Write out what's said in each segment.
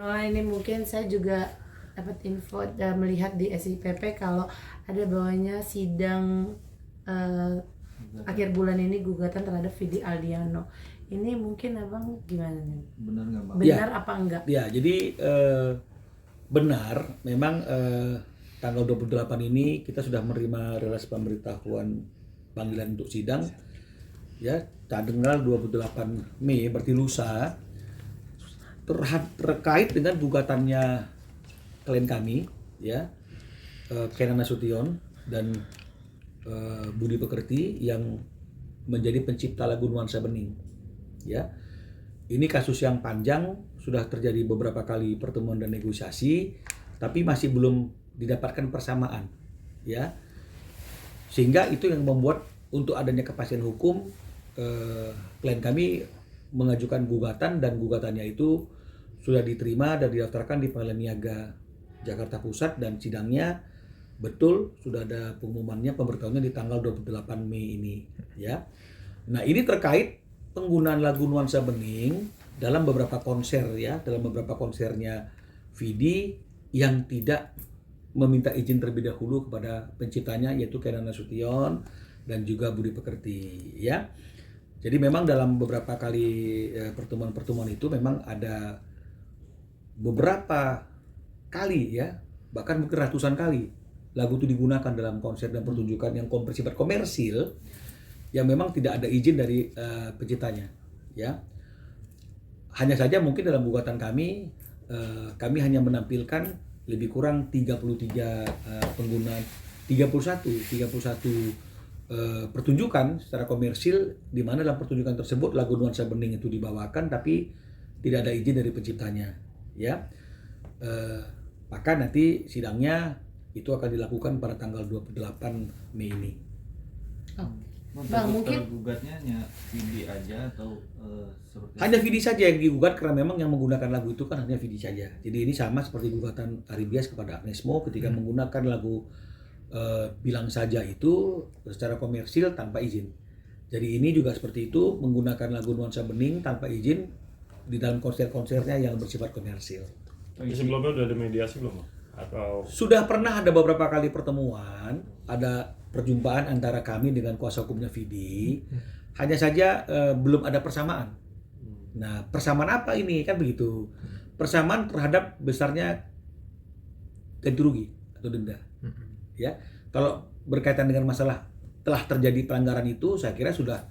Oh, ini mungkin saya juga dapat info dan melihat di SIPP kalau ada bawahnya sidang akhir bulan ini gugatan terhadap Vidi Aldiano. Ini mungkin abang gimana nih? Benar nggak Bang? Benar apa enggak? Ya, jadi benar, memang tanggal 28 ini kita sudah menerima rilis pemberitahuan panggilan untuk sidang. Ya, tanggal 28 Mei berarti lusa terkait dengan gugatannya klien kami, ya, Kenan Nasution dan Budi Pekerti yang menjadi pencipta lagu Nuansa Bening. Ya, ini kasus yang panjang, sudah terjadi beberapa kali pertemuan dan negosiasi, tapi masih belum didapatkan persamaan, ya. Sehingga itu yang membuat untuk adanya kepastian hukum, klien kami mengajukan gugatan dan gugatannya itu sudah diterima dan didaftarkan di Pengadilan Niaga Jakarta Pusat dan sidangnya betul sudah ada pengumumannya, pemberitahuannya di tanggal 28 Mei ini, ya. Nah, ini terkait penggunaan lagu Nuansa Bening dalam beberapa konser, ya, dalam beberapa konsernya Vidi yang tidak meminta izin terlebih dahulu kepada penciptanya yaitu Kenan Nasution dan juga Budi Pekerti, ya. Jadi memang dalam beberapa kali pertemuan-pertemuan itu memang ada beberapa kali, ya, bahkan mungkin ratusan kali lagu itu digunakan dalam konser dan pertunjukan yang bersifat komersil yang memang tidak ada izin dari penciptanya, ya. Hanya saja mungkin dalam gugatan kami hanya menampilkan lebih kurang 33 penggunaan 31 pertunjukan secara komersil, di mana dalam pertunjukan tersebut lagu Nuansa Bening itu dibawakan tapi tidak ada izin dari penciptanya, ya. Maka nanti sidangnya itu akan dilakukan pada tanggal 28 Mei ini. Bang, mungkin gugatnya hanya Vidi aja atau seperti hanya Vidi saja yang digugat karena memang yang menggunakan lagu itu kan hanya Vidi saja. Jadi ini sama seperti gugatan Ari Bias kepada Agnes Mo ketika menggunakan lagu Bilang Saja itu secara komersil tanpa izin. Jadi ini juga seperti itu, menggunakan lagu Nuansa Bening tanpa izin di dalam konser-konsernya yang bersifat komersil. Sebelumnya udah ada mediasi belum? Atau Sudah pernah ada beberapa kali pertemuan, ada perjumpaan antara kami dengan kuasa hukumnya Vidi, hanya saja belum ada persamaan. Nah, persamaan apa ini? Kan begitu. Persamaan terhadap besarnya ganti rugi atau denda. Ya, kalau berkaitan dengan masalah telah terjadi pelanggaran itu, saya kira sudah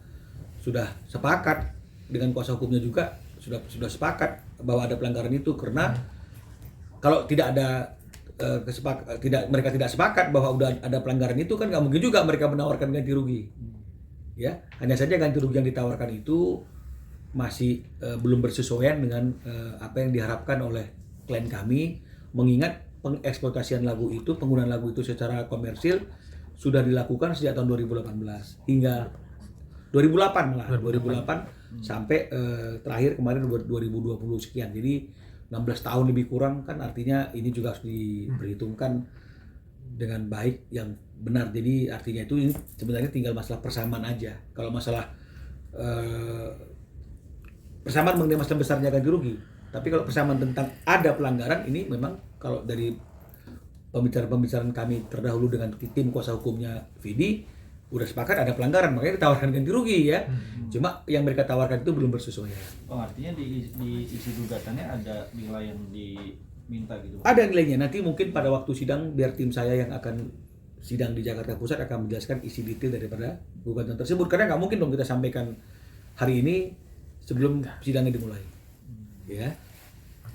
sepakat dengan kuasa hukumnya juga sudah sepakat bahwa ada pelanggaran itu, karena kalau tidak ada mereka tidak sepakat bahwa udah ada pelanggaran itu, kan nggak mungkin juga mereka menawarkan ganti rugi, ya. Hanya saja ganti rugi yang ditawarkan itu masih belum bersesuaian dengan apa yang diharapkan oleh klien kami, mengingat pengeksploitasian lagu itu, penggunaan lagu itu secara komersil sudah dilakukan sejak tahun 2018 hingga 2008 malah 2008 sampai terakhir kemarin 2020 sekian. Jadi 16 tahun lebih kurang, kan artinya ini juga harus diperhitungkan dengan baik yang benar. Jadi artinya itu ini sebenarnya tinggal masalah persamaan aja. Kalau masalah persamaan mengenai masalah besarnya ganti rugi, tapi kalau persamaan tentang ada pelanggaran, ini memang kalau dari pembicaraan kami terdahulu dengan tim kuasa hukumnya Vidi udah sepakat ada pelanggaran, makanya ditawarkan ganti rugi, ya. Cuma yang mereka tawarkan itu belum bersesuaian. Oh, artinya di isi gugatannya ada nilai yang diminta gitu. Ada nilainya. Nanti mungkin pada waktu sidang biar tim saya yang akan sidang di Jakarta Pusat akan menjelaskan isi detail daripada gugatan tersebut, karena nggak mungkin dong kita sampaikan hari ini sebelum sidangnya dimulai, ya.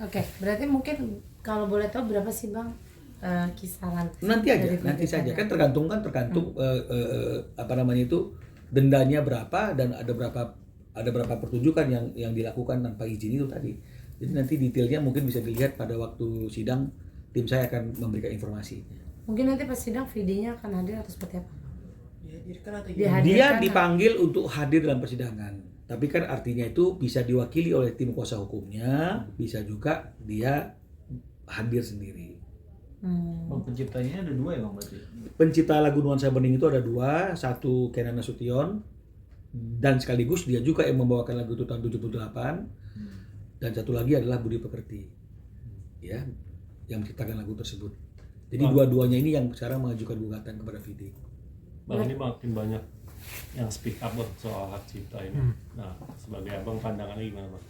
Oke, berarti mungkin kalau boleh tahu berapa sih Bang kisaran? Nanti aja, dari nanti saja. gugatannya? Kan tergantung apa namanya itu, dendanya berapa dan ada berapa pertunjukan yang dilakukan tanpa izin itu tadi. Jadi nanti detailnya mungkin bisa dilihat pada waktu sidang, tim saya akan memberikan informasi. Mungkin nanti pas sidang Vidinya akan hadir atau seperti apa? Dia Dihadirkan dipanggil untuk hadir dalam persidangan. Tapi kan artinya itu bisa diwakili oleh tim kuasa hukumnya, bisa juga dia hadir sendiri. Oh, penciptanya ada dua ya Bang berarti? Pencipta lagu Nuansa Bening itu ada dua, satu Kenan Nasution dan sekaligus dia juga yang membawakan lagu itu tahun 78, dan satu lagi adalah Budi Pekerti. ya yang menciptakan lagu tersebut. Jadi dua-duanya ini yang sekarang mengajukan gugatan kepada Vidi. Bang, ini makin banyak yang speak up Bang, soal hak cipta ini. Nah, sebagai abang pandangannya gimana Bang?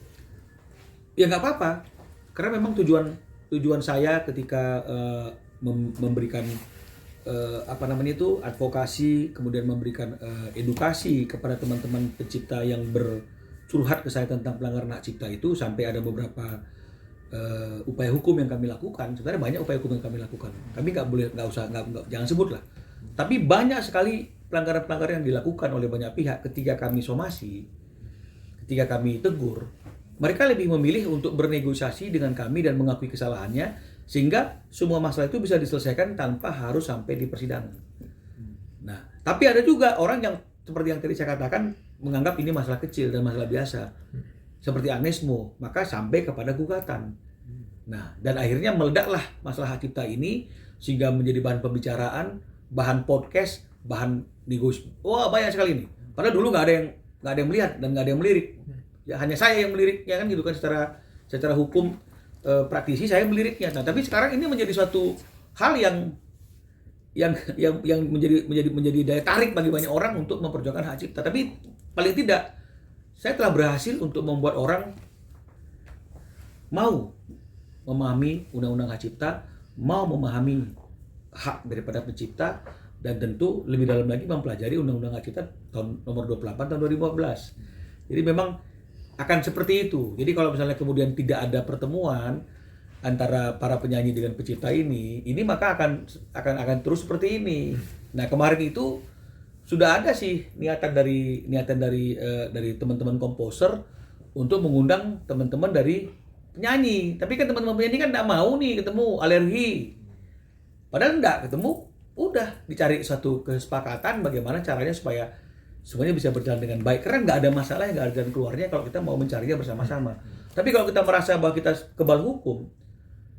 Ya nggak apa-apa, karena memang tujuan saya ketika memberikan advokasi, kemudian memberikan edukasi kepada teman-teman pencipta yang bercurhat ke saya tentang pelanggaran hak cipta itu, sampai ada beberapa upaya hukum yang kami lakukan. Sebenarnya banyak upaya hukum yang kami lakukan. Kami jangan sebut lah. Tapi banyak sekali pelanggaran-pelanggaran yang dilakukan oleh banyak pihak. Ketika kami somasi, ketika kami tegur, mereka lebih memilih untuk bernegosiasi dengan kami dan mengakui kesalahannya, sehingga semua masalah itu bisa diselesaikan tanpa harus sampai di persidangan. Nah, tapi ada juga orang yang seperti yang tadi saya katakan, menganggap ini masalah kecil dan masalah biasa, seperti Agnesmo, maka sampai kepada gugatan. Nah, dan akhirnya meledaklah masalah hak cipta ini, sehingga menjadi bahan pembicaraan, bahan podcast, bahan negosiasi. Wah, banyak sekali ini. Padahal dulu nggak ada yang melihat dan nggak ada yang melirik. Ya, hanya saya yang meliriknya kan gitu kan, secara hukum praktisi saya meliriknya. Nah, tapi sekarang ini menjadi suatu hal yang menjadi daya tarik bagi banyak orang untuk memperjuangkan hak cipta. Tapi paling tidak saya telah berhasil untuk membuat orang mau memahami undang-undang hak cipta, mau memahami hak daripada pencipta, dan tentu lebih dalam lagi mempelajari undang-undang hak cipta tahun nomor 28 tahun 2015. Jadi memang akan seperti itu. Jadi kalau misalnya kemudian tidak ada pertemuan antara para penyanyi dengan pencipta ini maka akan terus seperti ini. Nah, kemarin itu sudah ada sih niatan dari teman-teman komposer untuk mengundang teman-teman dari penyanyi. Tapi kan teman-teman penyanyi kan enggak mau nih ketemu, alergi. Padahal enggak ketemu, udah dicari suatu kesepakatan bagaimana caranya supaya semuanya bisa berjalan dengan baik, karena nggak ada masalah, nggak ada jalan keluarnya kalau kita mau mencarinya bersama-sama. Tapi kalau kita merasa bahwa kita kebal hukum,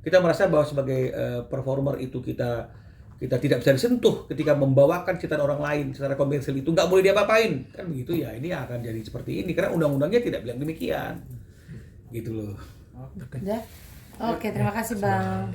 kita merasa bahwa sebagai performer itu kita tidak bisa disentuh ketika membawakan ciptaan orang lain secara komersil, itu nggak boleh diapa-apain, kan begitu ya, ini akan jadi seperti ini karena undang-undangnya tidak bilang demikian, gitu loh. Oke, terima kasih Bang.